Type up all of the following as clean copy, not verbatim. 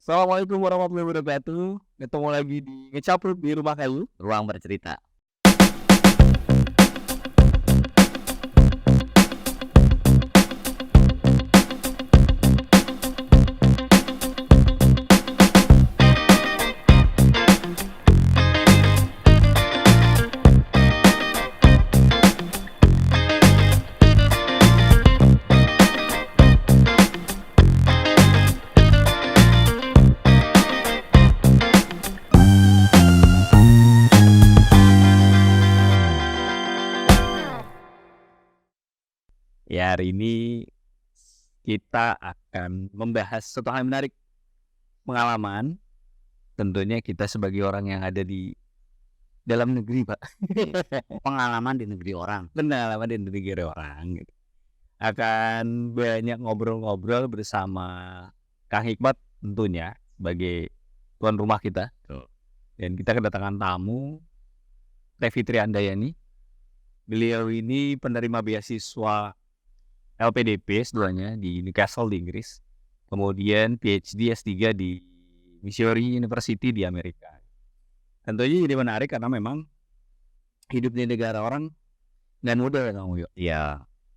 Assalamualaikum warahmatullahi wabarakatuh. Ketemu lagi di Ngecapruk di Rumah Kayu. Ruang bercerita. Ya, hari ini kita akan membahas suatu hal yang menarik. Pengalaman. Tentunya kita sebagai orang yang ada di dalam negeri, Pak. Pengalaman di negeri orang. Pengalaman di negeri orang. Gitu. Akan banyak ngobrol-ngobrol bersama Kang Hikmat tentunya sebagai tuan rumah kita. Dan kita kedatangan tamu Teh Fitri Handayani. Beliau ini penerima beasiswa LPDP S2-nya di Newcastle di Inggris. Kemudian PhD S3 di Missouri University di Amerika. Tentunya jadi menarik karena memang hidup di negara orang dan mudah ya kamu yuk. Ya,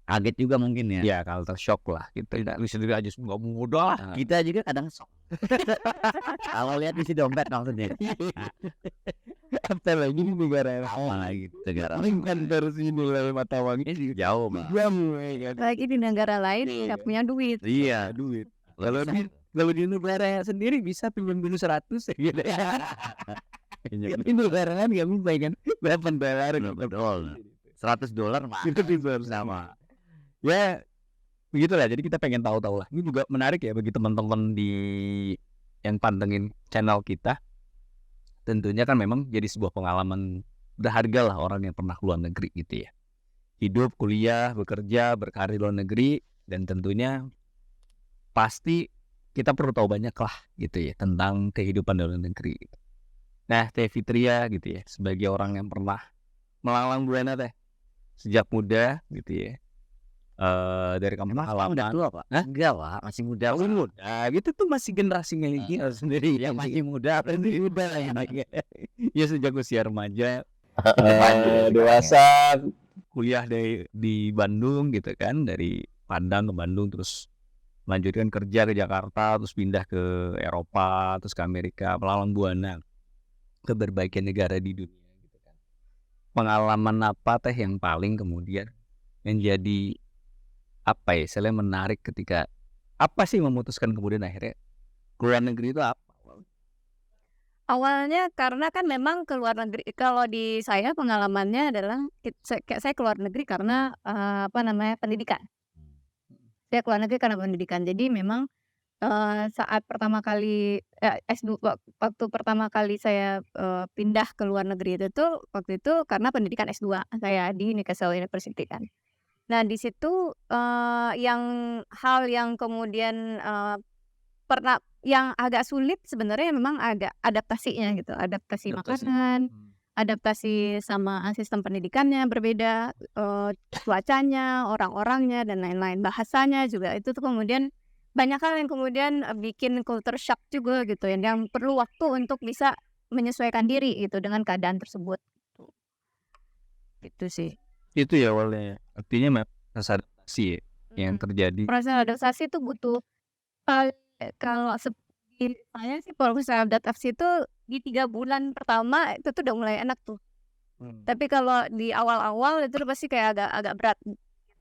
kaget juga mungkin ya. Ya culture shock lah. Kita sendiri aja nggak mudah. Kita juga kadang shock. Kalau lihat isi dompet maksudnya. Apalagi di negara Apalagi negara lain kan terus ini lewat mata wangi jauh, Bang. Lagi di negara lain nggak punya duit. Iya, duit. Kalau di negara sendiri bisa pinjam dulu 100 ya gitu. Ini negara kan nggak bisa kan $8 betul. $100 mah. itu bisa sama. Ya begitulah. Jadi kita pengen tahu-tahu lah. Ini juga menarik ya bagi teman-teman di yang pantengin channel kita. Tentunya kan memang jadi sebuah pengalaman berharga lah orang yang pernah keluar negeri gitu ya. Hidup, kuliah, bekerja, berkarir di luar negeri. Dan tentunya pasti kita perlu tahu banyak lah gitu ya tentang kehidupan di luar negeri. Nah, Teh Fitria gitu ya, sebagai orang yang pernah melalang buana Teh sejak muda gitu ya. Dari kamu Emang pengalaman. udah tua, Pak? Hah? Enggak, Pak. Masih muda. Tahun muda gitu tuh masih generasi milenial sendiri Yang masih muda, masih muda lah ya. Ya sejak usia remaja Bandung, dewasa kuliah di Bandung gitu kan, dari Padang ke Bandung terus melanjutkan kerja ke Jakarta terus pindah ke Eropa terus ke Amerika melalang buana ke berbagai negara di dunia gitu kan. Pengalaman apa Teh yang paling kemudian menjadi apa ya, istilahnya menarik ketika apa sih memutuskan kemudian akhirnya keluar negeri itu apa? Awalnya karena kan memang ke luar negeri, kalau di saya pengalamannya adalah saya keluar negeri karena pendidikan. Saya keluar negeri karena pendidikan. Jadi memang saat pertama kali waktu pertama kali saya pindah ke luar negeri itu tuh waktu itu karena pendidikan S2 saya di Newcastle University kan. Nah di situ hal yang kemudian yang agak sulit sebenarnya memang agak adaptasinya gitu, adaptasi makanan, adaptasi sama sistem pendidikannya berbeda, cuacanya, orang-orangnya dan lain-lain, bahasanya juga itu tuh kemudian banyak hal yang kemudian bikin culture shock juga gitu yang perlu waktu untuk bisa menyesuaikan diri gitu dengan keadaan tersebut. Gitu sih. Itu ya awalnya. Artinya proses adaptasi ya, yang terjadi. Proses adaptasi itu butuh kalau seperti saya sih proses adaptasi itu di 3 bulan pertama itu tuh udah mulai enak tuh. Tapi kalau di awal-awal itu pasti kayak agak berat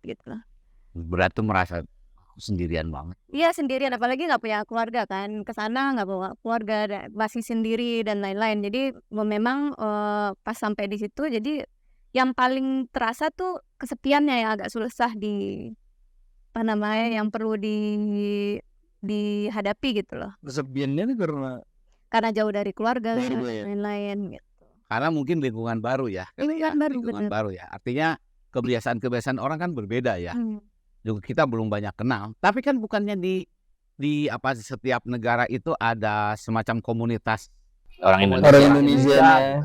gitu lah. Berat tuh merasa sendirian banget. Iya sendirian, apalagi nggak punya keluarga kan, ke sana nggak bawa keluarga, masih sendiri dan lain-lain. Jadi memang pas sampai di situ jadi yang paling terasa tuh kesepiannya yang agak susah yang perlu dihadapi gitu loh. Kesepiannya itu Karena jauh dari keluarga Dari dan keluarga. lain-lain gitu. Karena mungkin lingkungan baru ya. Lingkungan baru, bener. ya. Artinya kebiasaan-kebiasaan orang kan berbeda ya. Juga kita belum banyak kenal. Tapi kan bukannya di setiap negara itu ada semacam komunitas orang Indonesia.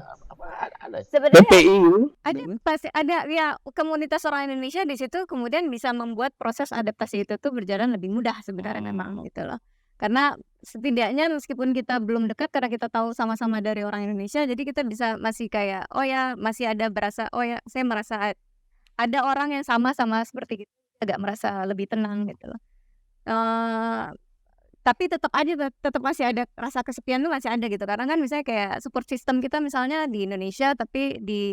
Ada. Sebenarnya PPI ada pasti ada ya komunitas orang Indonesia di situ kemudian bisa membuat proses adaptasi itu tuh berjalan lebih mudah sebenarnya memang gitu loh. Karena setidaknya meskipun kita belum dekat karena kita tahu sama-sama dari orang Indonesia, jadi kita bisa masih kayak, oh ya masih ada berasa, oh ya saya merasa ada orang yang sama seperti kita, agak merasa lebih tenang gitu loh. Tapi tetap aja tetap masih ada rasa kesepian tuh masih ada gitu, karena kan misalnya kayak support system kita misalnya di Indonesia, tapi di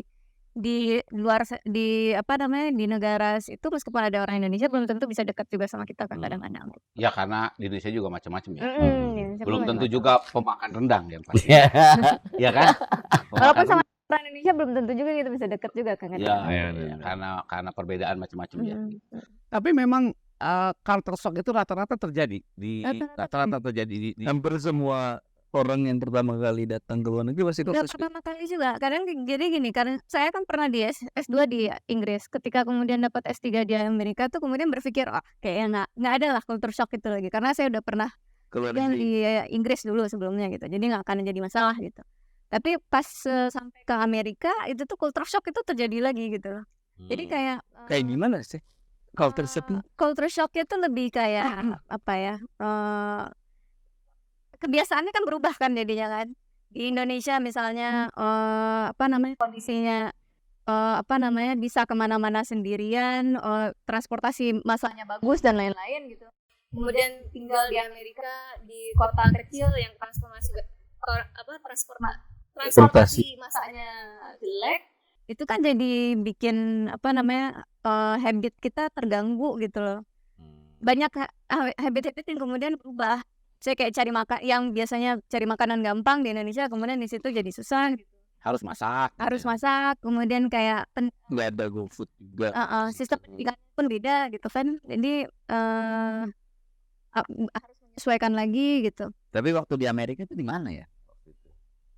luar di apa namanya, di negara itu meskipun ada orang Indonesia belum tentu bisa dekat juga sama kita kan kadang-kadang. Ya karena di Indonesia juga macam-macam ya. Di Indonesia Belum pun tentu macam-macam. juga pemakan rendang yang pasti. Ya kan? Walaupun Pemakan sama orang Indonesia belum tentu juga kita bisa dekat juga kan ya, kadang-kadang. karena perbedaan macam-macam ya. Tapi Tapi memang culture shock itu rata-rata terjadi Rata-rata terjadi di Hampir semua orang yang pertama kali datang ke luar negeri pasti Udah culture shock. pertama kali juga, kadang jadi gini, karena saya kan pernah di S2 di Inggris, ketika kemudian dapat S3 di Amerika tuh kemudian berpikir, "Oh kayaknya nggak ada lah culture shock itu lagi," karena saya udah pernah Ke luar kuliah negeri. di Inggris dulu sebelumnya gitu, jadi nggak akan jadi masalah gitu. Tapi pas sampai ke Amerika itu tuh culture shock itu terjadi lagi gitu loh. Jadi kayak Kayak gimana sih culture shock-nya? culture shock-nya tuh lebih kayak apa ya? Kebiasaannya kan berubah kan jadinya kan. Di Indonesia misalnya apa namanya, kondisinya apa namanya, bisa kemana-mana sendirian, transportasi massanya bagus dan lain-lain gitu. Kemudian tinggal di Amerika di kota kecil yang transportasi massanya jelek, itu kan jadi bikin apa namanya, habit kita terganggu gitu loh. Banyak habit-habit yang kemudian berubah. Saya kayak cari makan yang biasanya cari makanan gampang di Indonesia, kemudian di situ jadi susah gitu. harus masak. Harus masak, kemudian kayak Nggak ada GoFood juga. sistem pendidikan pun beda gitu kan. Jadi harus menyesuaikan lagi gitu. Tapi waktu di Amerika itu di mana ya?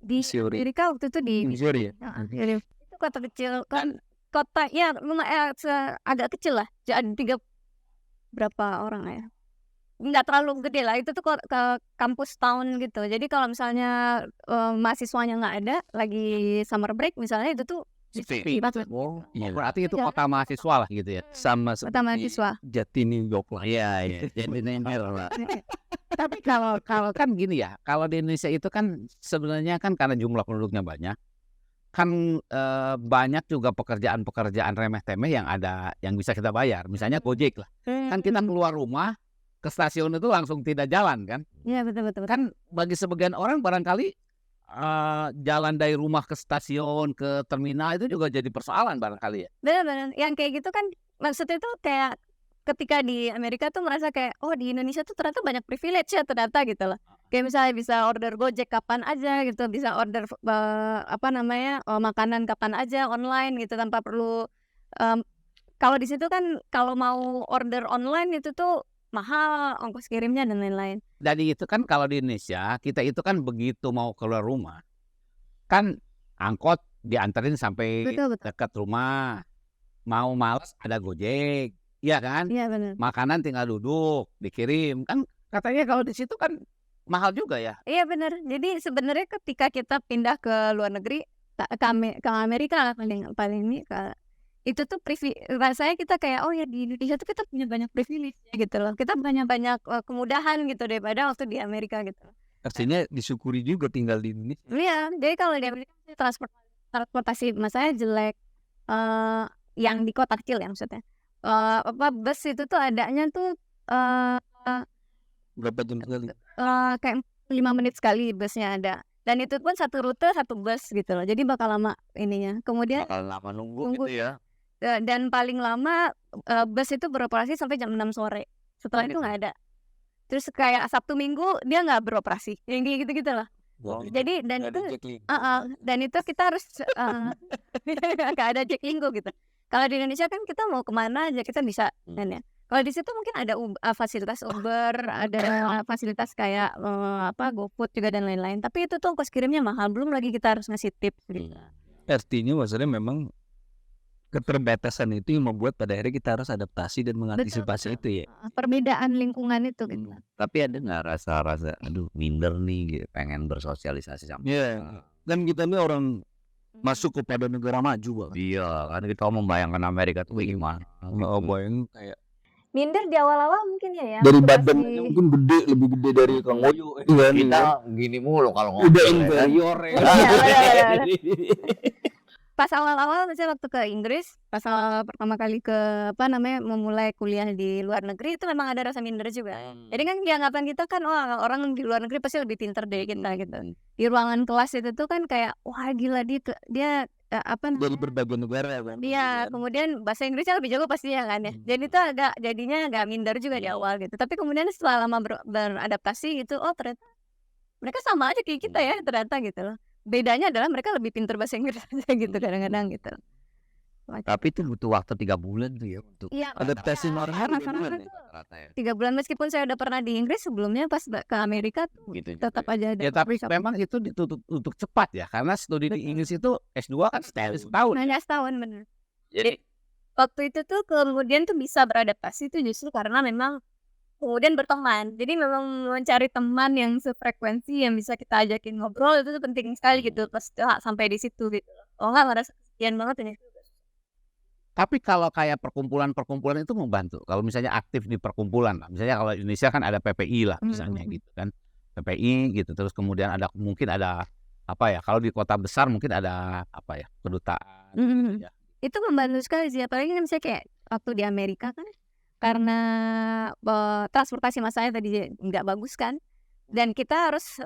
Di Missouri. Amerika waktu itu di Missouri ya? itu kota kecil kan, kota ya agak kecil lah. Jadi berapa orang ya? Nggak terlalu gede lah, itu tuh ke kampus town gitu. Jadi kalau misalnya mahasiswanya nggak ada lagi summer break misalnya, itu tuh sepi banget. Oh, Iya. berarti itu Iya. kota mahasiswa lah gitu ya. Sama Kota seperti mahasiswa. Jati New York lah. Iya, Jati New York lah. Tapi kalau kan gini ya, kalau di Indonesia itu kan sebenarnya kan karena jumlah penduduknya banyak, kan banyak juga pekerjaan-pekerjaan remeh-temeh yang bisa kita bayar. Misalnya Gojek lah. Kan kita keluar rumah ke stasiun itu langsung tidak jalan kan. Iya betul. Kan bagi sebagian orang barangkali jalan dari rumah ke stasiun ke terminal itu juga jadi persoalan barangkali ya. Benar. Yang kayak gitu kan maksudnya tuh kayak ketika di Amerika tuh merasa kayak, oh di Indonesia tuh ternyata banyak privilege ya ternyata gitu loh. Kayak misalnya bisa order Gojek kapan aja gitu, bisa order apa namanya, makanan kapan aja online gitu tanpa perlu kalau di situ kan kalau mau order online itu tuh mahal ongkos kirimnya dan lain-lain. Jadi itu kan kalau di Indonesia kita itu kan begitu mau keluar rumah kan angkot dianterin sampai Betul. dekat rumah. Mau malas ada Gojek, iya kan? Iya benar. Makanan tinggal duduk dikirim kan katanya kalau di situ kan mahal juga ya. Iya benar. Jadi sebenarnya ketika kita pindah ke luar negeri ke Amerika lah paling ini itu tuh rasanya kita kayak oh ya di Indonesia tuh kita punya banyak privilege ya gitu loh. Kita punya banyak kemudahan gitu daripada waktu di Amerika gitu. Artinya disyukuri juga tinggal di Indonesia. Iya, jadi kalau di Amerika transportasi masanya jelek, yang di kota kecil ya maksudnya. Bus itu tuh adanya tuh Berapa jam sekali? kayak 5 menit sekali busnya ada. Dan itu pun satu rute satu bus gitu loh. Jadi bakal lama ininya. Kemudian Bakal lama nunggu Nunggu. gitu ya. dan paling lama bus itu beroperasi sampai jam 6 sore. Setelah itu nggak ada. Terus kayak Sabtu Minggu dia nggak beroperasi. Yang kayak gitu-gitu lah. Wow. Jadi dan Nggak itu ada Jack Link. dan itu kita harus nggak ada Jack Linggo gitu. Kalau di Indonesia kan kita mau kemana aja kita bisa kan ya. Kalau di situ mungkin ada fasilitas Uber, ada fasilitas kayak GoFood juga dan lain-lain. Tapi itu tuh ongkos kirimnya mahal. Belum lagi kita harus ngasih tips gitu. Artinya maksudnya memang keterbatasan itu yang membuat pada akhirnya kita harus adaptasi dan mengantisipasi itu ya. Perbedaan lingkungan itu gitu. Tapi ada nggak rasa-rasa aduh minder nih gitu, pengen bersosialisasi sama Iya. Dan kita ini orang masuk kepada negara maju banget. dia kan kita membayangkan Amerika tuh gimana Nggak bayang kayak Minder di awal-awal mungkin ya Dari waktu badan masih aja mungkin gede, lebih gede dari Kang Wayu. Iya, Kita gini mulu kalau ngobrol. udah ya kan? inferior ya. Iya, benar. Pas awal-awal misalnya waktu ke Inggris, pas awal pertama kali memulai kuliah di luar negeri itu memang ada rasa minder juga. Jadi kan di anggapan kita kan orang di luar negeri pasti lebih pintar dari kita gitu. Di ruangan kelas itu tuh kan kayak wah gila dia Dari berbagai negara kan. Iya, kemudian bahasa Inggrisnya lebih jago pastinya kan ya. Jadi itu jadinya agak minder juga di awal gitu. Tapi kemudian setelah lama beradaptasi gitu, oh ternyata mereka sama aja kayak kita ya ternyata gitu loh. Bedanya adalah mereka lebih pintar bahasa Inggris aja gitu kadang-kadang gitu. Tapi itu butuh waktu 3 bulan tuh ya untuk Iya, Adaptasi normal rata-rata ya. 3 bulan meskipun saya udah pernah di Inggris sebelumnya pas ke Amerika tuh Gitu tetap aja ada. Ya tapi persiapan. memang itu ditutup untuk cepat ya, karena studi di Inggris itu S2 kan setahun. Hanya setahun bener. Jadi Waktu itu tuh kemudian tuh bisa beradaptasi tuh justru karena memang kemudian berteman. Jadi memang mencari teman yang sefrekuensi yang bisa kita ajakin ngobrol itu tuh penting sekali gitu pas sampai di situ gitu. Oh nggak merasa kesepian banget ini. Tapi kalau kayak perkumpulan-perkumpulan itu membantu. Kalau misalnya aktif di perkumpulan lah. Misalnya kalau Indonesia kan ada PPI lah misalnya gitu kan. PPI gitu. Terus kemudian mungkin ada apa ya? Kalau di kota besar mungkin ada apa ya? Kedutaan. Mhm. Ya. Itu membantu sekali sih apalagi kan misalnya kayak waktu di Amerika kan karena transportasi massanya tadi nggak bagus kan dan kita harus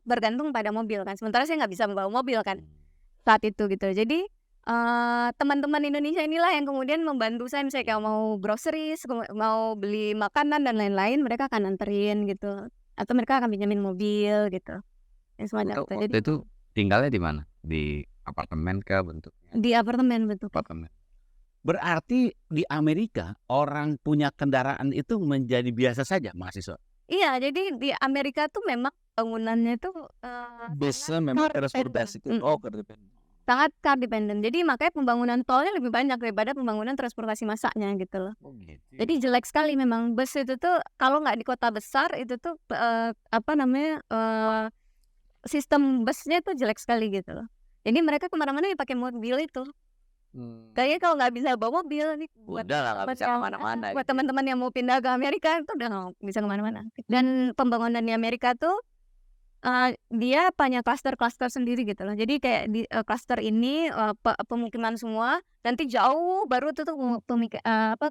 bergantung pada mobil kan. Sementara saya nggak bisa membawa mobil kan saat itu gitu. Jadi teman-teman Indonesia inilah yang kemudian membantu saya misalnya kayak mau groceries, mau beli makanan dan lain-lain mereka akan anterin gitu atau mereka akan pinjamin mobil gitu. Yang semacam itu. waktu Jadi itu tinggalnya di mana? Di apartemen kah bentuknya? di apartemen betul. Apartemen. Berarti di Amerika orang punya kendaraan itu menjadi biasa saja mahasiswa. Iya, jadi di Amerika tuh memang bangunannya tuh Bisa sangat memang car transportasi dependent. car dependent. Sangat car dependent. Jadi makanya pembangunan tolnya lebih banyak daripada pembangunan transportasi massanya gitu loh. Oh gitu. Jadi jelek sekali memang bus itu tuh kalau nggak di kota besar itu tuh sistem busnya tuh jelek sekali gitu loh. Jadi mereka kemana-mana ya pakai mobil itu. Kayaknya kalau nggak bisa bawa mobil nih buat Udah lah nggak bisa kemana-mana. buat teman-teman yang mau pindah ke Amerika itu udah nggak bisa kemana-mana. Dan pembangunan di Amerika tuh dia punya klaster-klaster sendiri gitu loh. Jadi kayak di klaster ini pemukiman semua, nanti jauh baru tuh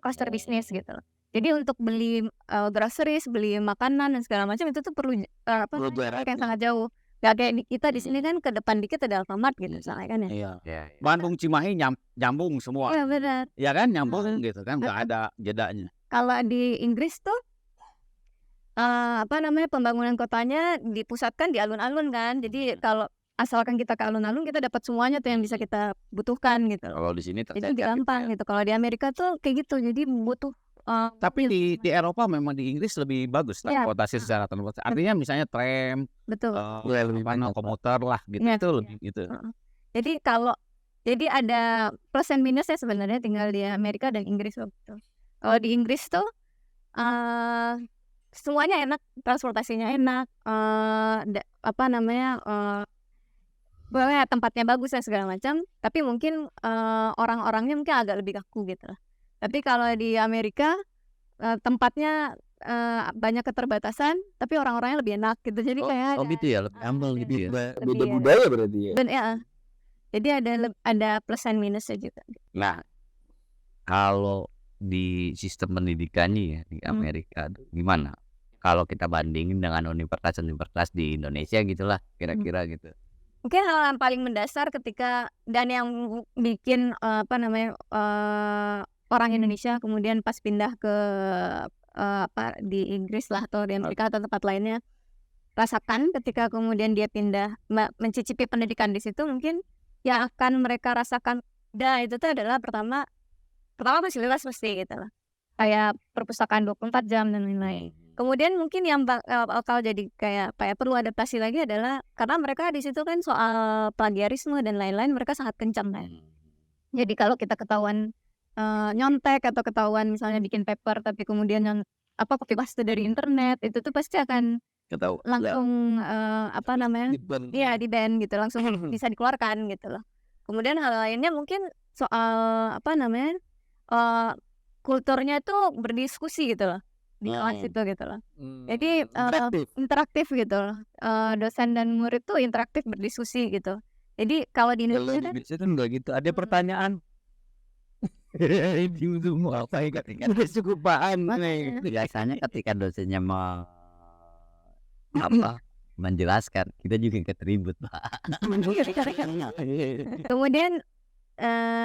klaster bisnis gitu loh. Jadi untuk beli groceries, beli makanan dan segala macam itu tuh perlu jarak yang sangat jauh. Gak kayak kita di sini kan ke depan dikit ada Alfamart gitu misalnya kan ya. Iya. Ya, Bandung Cimahi nyambung semua. Iya benar. Ya kan nyambung gitu kan nggak ada jedanya. Kalau di Inggris tuh pembangunan kotanya dipusatkan di alun-alun kan. Jadi kalau asalkan kita ke alun-alun kita dapat semuanya tuh yang bisa kita butuhkan gitu. Kalau di sini Jadi gampang gitu. Kalau di Amerika tuh kayak gitu. Jadi butuh Tapi di Eropa memang di Inggris lebih bagus Iya. transportasi secara transportasi. Artinya misalnya tram, betul. lebih banyak. komuter lah gitu Iya, itu iya. lebih gitu. Jadi ada plus and minusnya sebenarnya tinggal di Amerika dan Inggris waktu itu. Kalau di Inggris tuh semuanya enak, transportasinya enak, tempatnya bagus dan segala macam. Tapi mungkin orang-orangnya mungkin agak lebih kaku gitu lah. Tapi kalau di Amerika tempatnya banyak keterbatasan, tapi orang-orangnya lebih enak gitu. Jadi kayak Oh gitu ya, lebih humble gitu ya. Beda Lebih ya. budaya berarti ya. dan ya, jadi ada plus and minusnya juga. Nah, kalau di sistem pendidikannya ya di Amerika tuh gimana? Kalau kita bandingin dengan universitas-universitas di Indonesia gitulah kira-kira gitu. Mungkin hal yang paling mendasar ketika dan yang bikin orang Indonesia kemudian pas pindah ke di Inggris lah atau di Amerika atau tempat lainnya rasakan ketika kemudian dia pindah mencicipi pendidikan di situ, mungkin yang akan mereka rasakan itu tuh adalah pertama fasilitas mesti gitu lah, kayak perpustakaan 24 jam dan lain-lain. Kemudian mungkin yang bakal jadi kayak perlu adaptasi lagi adalah karena mereka di situ kan soal plagiarisme dan lain-lain mereka sangat kencang kan. Jadi kalau kita ketahuan nyontek atau ketahuan misalnya bikin paper tapi kemudian copy paste dari internet, itu tuh pasti akan Ketahu. langsung Di di-ban gitu, langsung bisa dikeluarkan gitu loh. Kemudian hal lainnya mungkin soal kulturnya itu berdiskusi gitu loh di kelas itu gitu loh. Jadi interaktif gitu loh. Dosen dan murid tuh interaktif berdiskusi gitu. Jadi kalau di Kalau Indonesia di kan Indonesia kan enggak gitu. Ada pertanyaan. Ini mau apa ya? Cukup paham nih. Biasanya ketika dosennya apa menjelaskan, kita juga ikut ribut, Pak. kemudian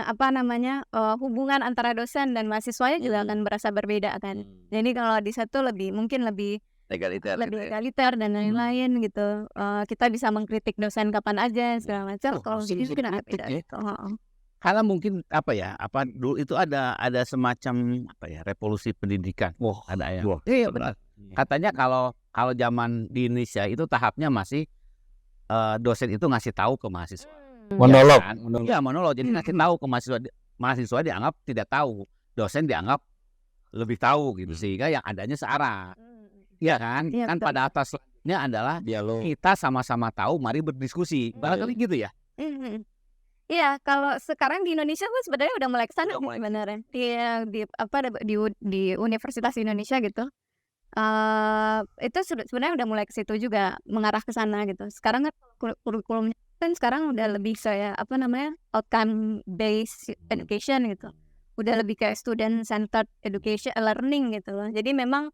apa namanya hubungan antara dosen dan mahasiswanya juga akan berasa berbeda kan. Jadi kalau di satu mungkin lebih Egaliter gitu ya. egaliter dan lain-lain gitu. Kita bisa mengkritik dosen kapan aja segala macam. Kalau di sini kan agak beda gitu. Karena mungkin dulu itu ada semacam revolusi pendidikan. Ada ya. Iya benar. Katanya kalau zaman di Indonesia itu tahapnya masih dosen itu ngasih tahu ke mahasiswa. Monolog. Ya kan? Iya, monolog. Jadi ngasih tahu ke mahasiswa dianggap tidak tahu, dosen dianggap lebih tahu gitu, sehingga yang adanya searah. Iya kan? Iya, Kan betul. pada atas selanjutnya adalah Dialog. kita sama-sama tahu, mari berdiskusi. Barangkali gitu ya. Iya, kalau sekarang di Indonesia pun sebenarnya udah mulai kesana Udah mulai. sebenarnya. Di universitas Indonesia gitu. Itu sebenarnya udah mulai ke situ juga, mengarah ke sana gitu. Sekarang kan kurikulumnya kan sekarang udah lebih kayak outcome based education gitu. Udah lebih kayak student centered education learning gitu loh. Jadi memang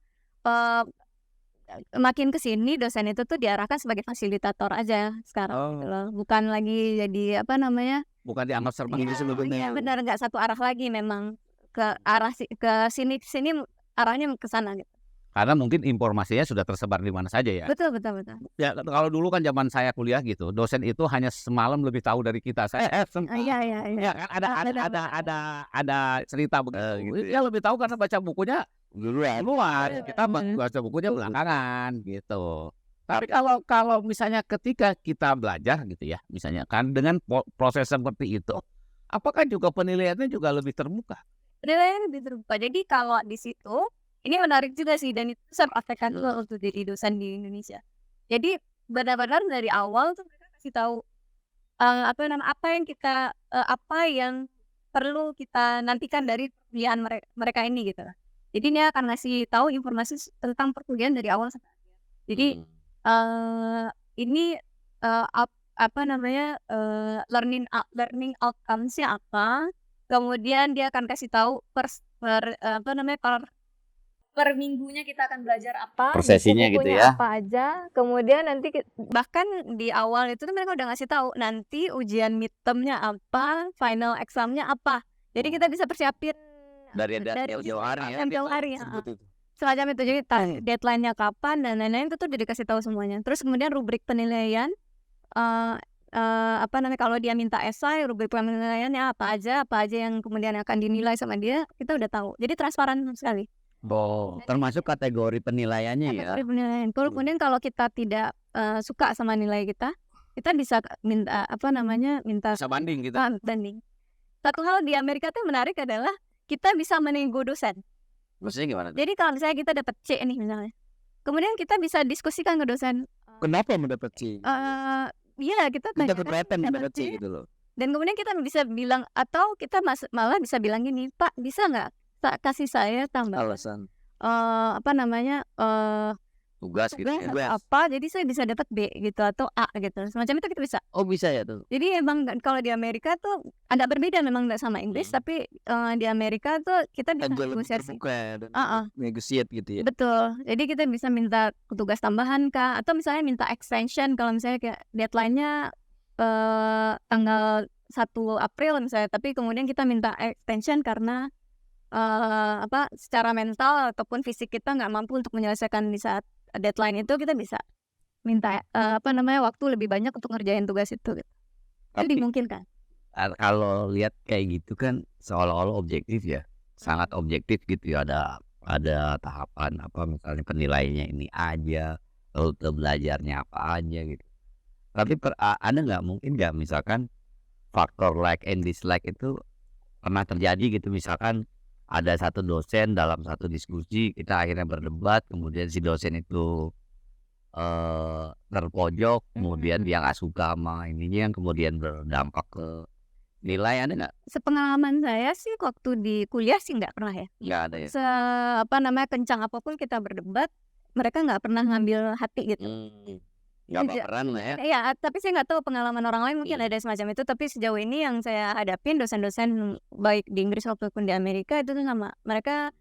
makin ke sini dosen itu tuh diarahkan sebagai fasilitator aja sekarang gitu loh. Bukan lagi jadi Bukan dianggap serba iya benar, nggak satu arah lagi, memang ke arah ke sini arahnya ke sana gitu. Karena mungkin informasinya sudah tersebar di mana saja ya. Betul. Ya kalau dulu kan zaman saya kuliah gitu, dosen itu hanya semalam lebih tahu dari kita. Saya Iya. ya kan ada cerita begitu. Dia lebih tahu karena baca bukunya duluan. Kita baca bukunya belakangan gitu. Tapi kalau misalnya ketika kita belajar gitu ya, misalnya kan dengan proses seperti itu, apakah juga penilaiannya juga lebih terbuka? Penilaiannya lebih terbuka. Jadi kalau di situ ini menarik juga sih, dan itu saya praktekkan juga waktu jadi dosen di Indonesia. Jadi benar-benar dari awal tuh mereka kasih tahu apa yang kita apa yang perlu kita nantikan dari perkuliahan mereka ini gitu. Jadi dia akan ngasih tahu informasi tentang perkuliahan dari awal sampai akhir. Jadi ini learning outcomes-nya apa. Kemudian dia akan kasih tahu per minggunya kita akan belajar apa, Prosesinya gitu buku-bukunya ya. apa aja. Kemudian nanti bahkan di awal itu tuh mereka udah ngasih tahu nanti ujian midterm-nya apa, final exam-nya apa. Jadi kita bisa persiapin Dari jauh-jauh hari ya. jauh hari. Semacam itu. Jadi deadline-nya kapan dan lain-lain itu tuh udah dikasih tahu semuanya. Terus kemudian rubrik penilaian kalau dia minta esai, rubrik penilaiannya apa aja yang kemudian akan dinilai sama dia, kita udah tahu. Jadi transparan sekali. Termasuk kategori penilaiannya ya. Kategori penilaian. Kemudian kalau kita tidak suka sama nilai kita bisa minta Bisa banding gitu. banding. Satu hal di Amerika tuh menarik adalah kita bisa menego dosen. Maksudnya gimana? Jadi kalau misalnya kita dapat C nih misalnya, kemudian kita bisa diskusikan ke dosen. Kenapa mendapat C? Iya, kita Dapat rating mendapat C gitu loh. Dan kemudian kita bisa bilang, atau kita malah bisa bilang gini, Pak, bisa nggak kasih saya tambah Alasan. Tugas gitu ya. apa, jadi saya bisa dapat B gitu atau A gitu, semacam itu kita bisa. Oh bisa ya tuh. Jadi emang kalau di Amerika tuh ada berbeda, memang nggak sama Inggris, tapi di Amerika tuh kita bisa Agak lebih negosiasi. terbuka dan Uh-uh. negotiate gitu ya. Betul. Jadi kita bisa minta tugas tambahan kah, atau misalnya minta extension kalau misalnya kayak deadline-nya tanggal 1 April misalnya, tapi kemudian kita minta extension karena secara mental ataupun fisik kita nggak mampu untuk menyelesaikan di saat deadline itu, kita bisa minta waktu lebih banyak untuk ngerjain tugas itu gitu. Itu Tapi dimungkinkan. kalau lihat kayak gitu kan seolah-olah objektif ya, sangat objektif gitu ya. Ada tahapan apa misalnya penilaiannya ini aja, rute belajarnya apa aja gitu. Tapi ada nggak mungkin nggak misalkan faktor like and dislike itu pernah terjadi gitu, misalkan ada satu dosen dalam satu diskusi kita akhirnya berdebat, kemudian si dosen itu terpojok, kemudian dia nggak suka sama ininya yang kemudian berdampak ke Nilai ada nggak? Sepengalaman saya sih waktu di kuliah sih nggak pernah ya. Nggak ada ya. Kencang apapun kita berdebat, mereka nggak pernah ngambil hati gitu. Nggak Iya. baperan lah ya. Iya, tapi saya nggak tahu pengalaman orang lain mungkin ada semacam itu. Tapi sejauh ini yang saya hadapin dosen-dosen baik di Inggris maupun di Amerika itu tuh sama. Mereka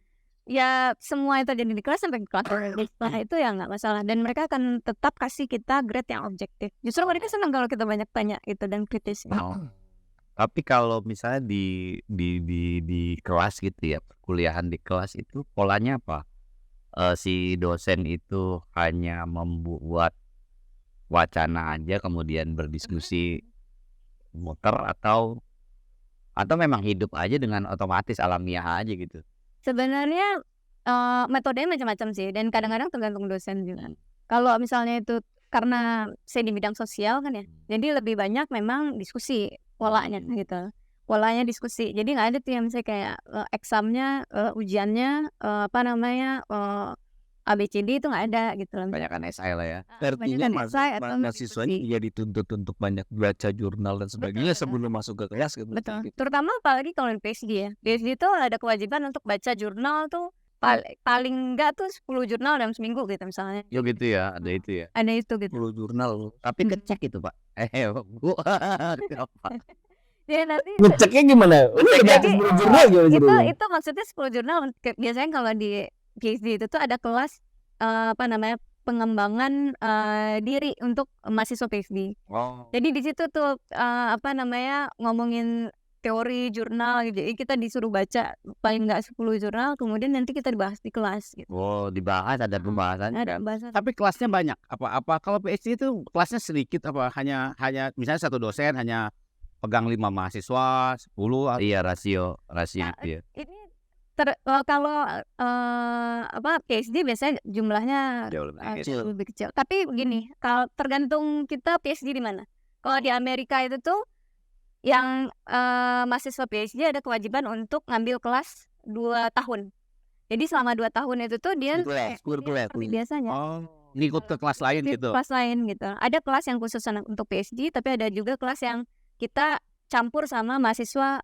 ya semua itu jadi di kelas sampai kelas setelah itu ya nggak masalah. Dan mereka akan tetap kasih kita grade yang objektif. Justru mereka senang kalau kita banyak tanya gitu dan kritis. Tapi kalau misalnya di kelas gitu ya, perkuliahan di kelas itu polanya apa? Si dosen itu hanya membuat wacana aja kemudian berdiskusi muter atau memang hidup aja dengan otomatis alamiah aja gitu. Sebenarnya metodenya macam-macam sih dan kadang-kadang tergantung dosen juga. Kalau misalnya itu karena saya di bidang sosial kan ya, jadi lebih banyak memang diskusi polanya gitu. Polanya diskusi. Jadi nggak ada tuh yang misalnya kayak eksamnya, ujiannya ABCD itu nggak ada gitu loh. Kebanyakan esai lah ya. Artinya Kebanyakan esai atau mahasiswanya diskusi. juga dituntut untuk banyak baca jurnal dan sebagainya Betul. sebelum masuk ke kelas gitu. Betul. Terutama apalagi kalau di PhD ya. PhD itu ada kewajiban untuk baca jurnal tuh paling enggak tuh 10 jurnal dalam seminggu gitu misalnya. Yo gitu ya, ada itu ya. Ada itu gitu. 10 jurnal loh. Tapi ngecek itu Pak. Bu. Kenapa? Ya nanti Ngeceknya gimana? Jadi, 10 jurnal gimana? itu maksudnya 10 jurnal biasanya kalau di PhD itu tuh ada kelas pengembangan diri untuk mahasiswa PhD. Oh. Jadi di situ tuh ngomongin teori jurnal gitu. Jadi kita disuruh baca paling enggak 10 jurnal, kemudian nanti kita dibahas di kelas gitu. Oh, dibahas ada pembahasan. Ada pembahasan. Tapi kelasnya banyak. Apa kalau PhD itu kelasnya sedikit apa hanya misalnya satu dosen hanya pegang 5 mahasiswa, 10 Iya, rasio itu ya. Ini kalau PhD biasanya jumlahnya Jauh lebih kecil. lebih kecil. Tapi begini, kalau tergantung kita PhD di mana. Kalau di Amerika itu tuh yang mahasiswa PhD ada kewajiban untuk ngambil kelas 2 tahun. Jadi selama 2 tahun itu tuh dia seperti biasanya. Oh, ngikut ke kelas lain Di gitu. kelas lain gitu. Ada kelas yang khusus untuk PhD, tapi ada juga kelas yang kita campur sama mahasiswa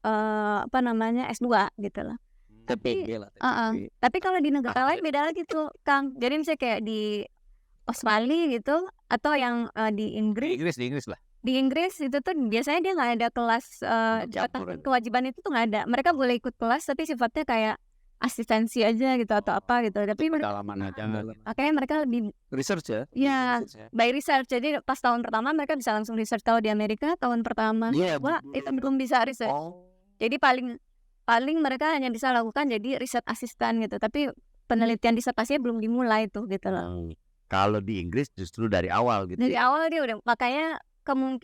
S2 gitu loh. Tapi kalau di negara lain beda lagi tuh, Kang. Jadi misalnya kayak di Australia gitu atau yang di Inggris. Di Inggris lah. Di Inggris itu tuh biasanya dia nggak ada kelas kewajiban itu tuh nggak ada. Mereka boleh ikut kelas tapi sifatnya kayak asistensi aja gitu atau apa gitu. Tapi Pendalaman aja. makanya mereka lebih Research ya? ya by research. Jadi pas tahun pertama mereka bisa langsung research. Tahu di Amerika tahun pertama wah itu belum bisa research. Jadi paling mereka hanya bisa lakukan jadi riset asisten gitu. Tapi penelitian disertasinya belum dimulai tuh gitu loh. Kalau di Inggris justru dari awal gitu. Dari awal dia udah, makanya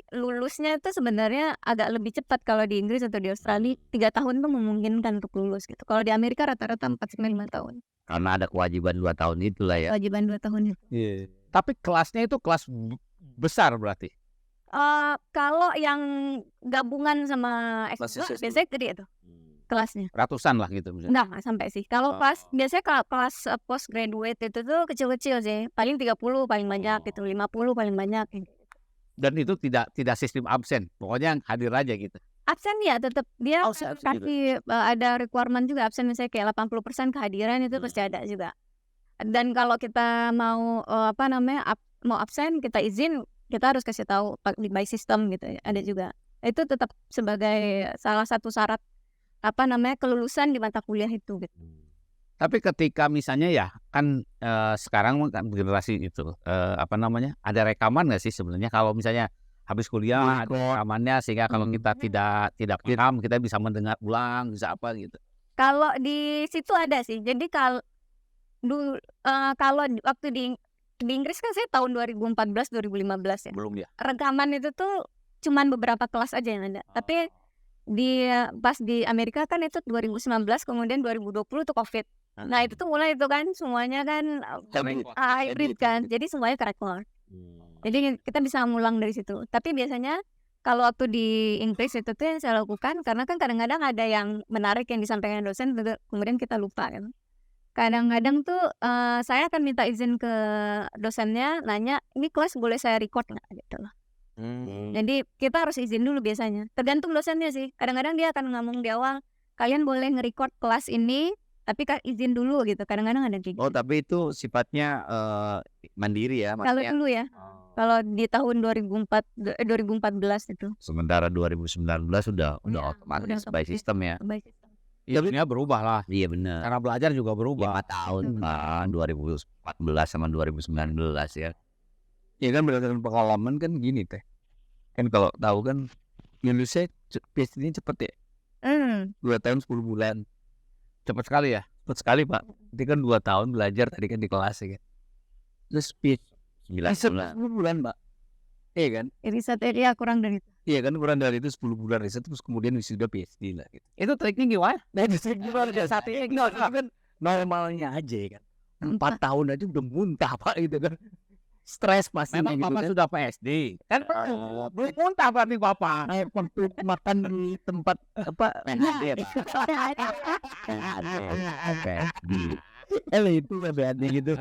lulusnya itu sebenarnya agak lebih cepat kalau di Inggris atau di Australia 3 tahun tuh memungkinkan untuk lulus gitu. Kalau di Amerika rata-rata 4-5 tahun. Karena ada kewajiban 2 tahun itulah ya. Kewajiban 2 tahun itu. Iya. Tapi kelasnya itu kelas besar berarti. Kalau yang gabungan sama Mahasiswa S2 biasanya gede tuh kelasnya. Ratusan lah gitu misalnya. Nggak sampai sih. Kalau biasanya kelas postgraduate itu tuh kecil-kecil sih. Paling 30 paling banyak gitu, 50 paling banyak gitu. Dan itu tidak sistem absen. Pokoknya hadir aja gitu. Absen ya tetap dia Absen kasih ada requirement juga absen misalnya kayak 80% kehadiran itu pasti ada juga. Dan kalau kita mau mau absen kita izin kita harus kasih tahu by system gitu ya. Ada juga. Itu tetap sebagai salah satu syarat kelulusan di mata kuliah itu gitu. Tapi ketika misalnya ya kan sekarang kan generasi itu ada rekaman nggak sih sebenarnya kalau misalnya habis kuliah ada rekamannya sehingga kalau kita tidak paham kita bisa mendengar ulang bisa apa gitu. Kalau di situ ada sih. Jadi kalau waktu di Inggris kan saya tahun 2014 2015 ya. Belum ya. Rekaman itu tuh cuman beberapa kelas aja yang ada. Tapi pas di Amerika kan itu 2019 kemudian 2020 tuh COVID. Nah itu tuh mulai itu kan semuanya kan hybrid kan. Jadi semuanya ke record. Jadi kita bisa ngulang dari situ. Tapi biasanya kalau waktu di Inggris itu tuh yang saya lakukan karena kan kadang-kadang ada yang menarik yang disampaikan dosen kemudian kita lupa kan. Kadang-kadang tuh saya akan minta izin ke dosennya nanya ini kelas boleh saya record nggak gitu loh. Jadi kita harus izin dulu biasanya. Tergantung dosennya sih. Kadang-kadang dia akan ngomong di awal, kalian boleh nge-record kelas ini, tapi izin dulu gitu. Kadang-kadang ada kayak gitu. Oh, tapi itu sifatnya mandiri ya, Kalau maksudnya. dulu ya, kalau di tahun 2014 itu. Sementara 2019 udah Iya, otomatis udah by otomatis. system ya. By system. Iya, dunia berubah lah. Iya benar. Cara belajar juga 5 berubah. tahun kan 2014 sama 2019 ya. Ya kan berdasarkan pengalaman kan gini teh. Kan kalau tahu kan Indonesia PhD-nya cepet ya. 2 tahun 10 bulan. Cepat sekali ya. Cepet sekali Pak. Itu kan 2 tahun belajar tadi kan di kelas ya kan. Terus PhD 9 bulan. 10 bulan Pak. Iya kan? Riset area kurang dari itu. Iya kan kurang dari itu 10 bulan riset terus kemudian wisuda PhD lah gitu. Itu triknya gimana? Nah itu gimana ya saat ini kan normalnya aja kan. 4 tahun aja udah muntah Pak gitu kan. Stres pasti Memang gitu Bapak kan. sudah PSD. Kan belum muntah berarti Bapak. Kayak waktu makan di tempat apa PhD ya, Pak. Oke. itu PhD gitu.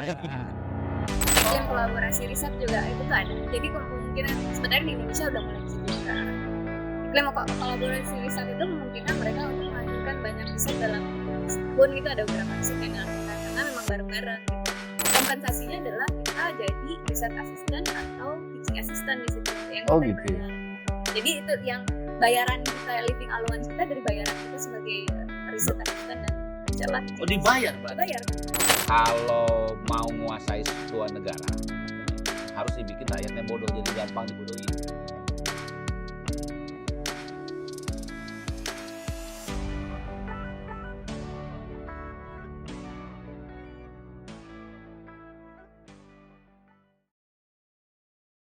Yang kolaborasi riset juga itu tuh ada. Jadi kemungkinan sebenarnya di Indonesia udah mulai di situ sekarang. Kalau mau kolaborasi riset itu kemungkinan mereka untuk menghasilkan banyak riset dalam pun itu ada beberapa riset yang dilakukan karena memang bareng-bareng. Kompensasinya adalah kita jadi riset asisten atau teaching assistant di situ yang Oh, kita gitu ya. bayar. Jadi itu yang bayaran kita, living allowance kita dari bayaran kita sebagai riset asisten dan jalan. Oh, dibayar, Pak. Bayar. Kalau mau menguasai sebuah negara harus dibikin rakyatnya bodoh, jadi gampang dibodohi.